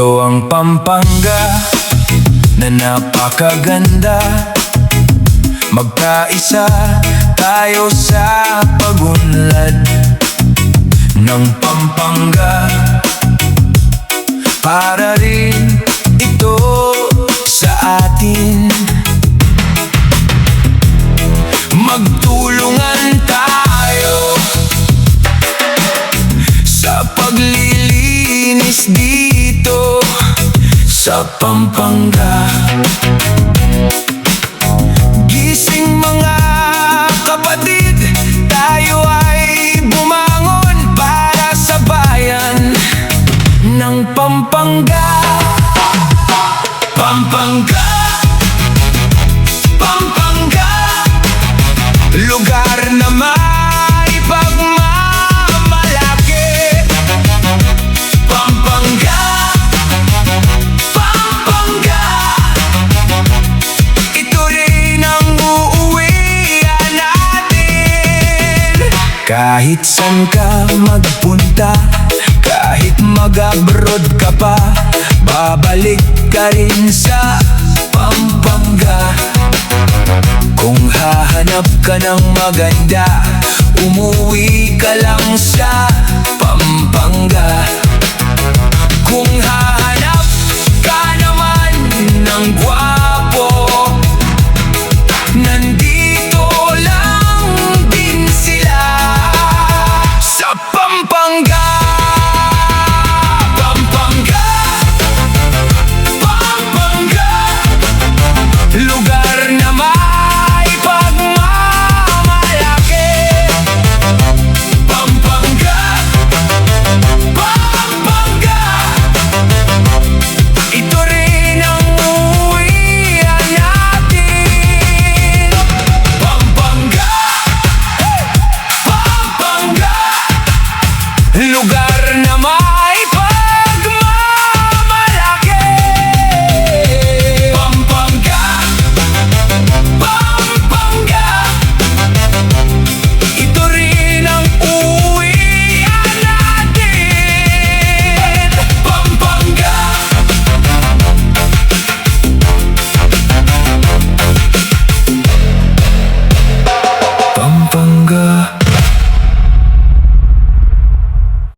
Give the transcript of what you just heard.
Ito ang Pampanga na napakaganda. Magkaisa tayo sa pag-unlad ng Pampanga. Para rin ito sa atin. Magtulungan tayo sa paglilinis dito sa Pampanga. Gising mga kapatid, tayo ay bumangon para sa bayan ng Pampanga. Pampanga, Pampanga, lugar na may pagmamalaki. Pampanga, Pampanga, ito rin ang uuwian natin. Kahit saan ka magpunta, kahit mag-abroad ka pa, babalik ka rin sa Pampanga. Kung hahanap ka ng maganda, umuwi ka lang sa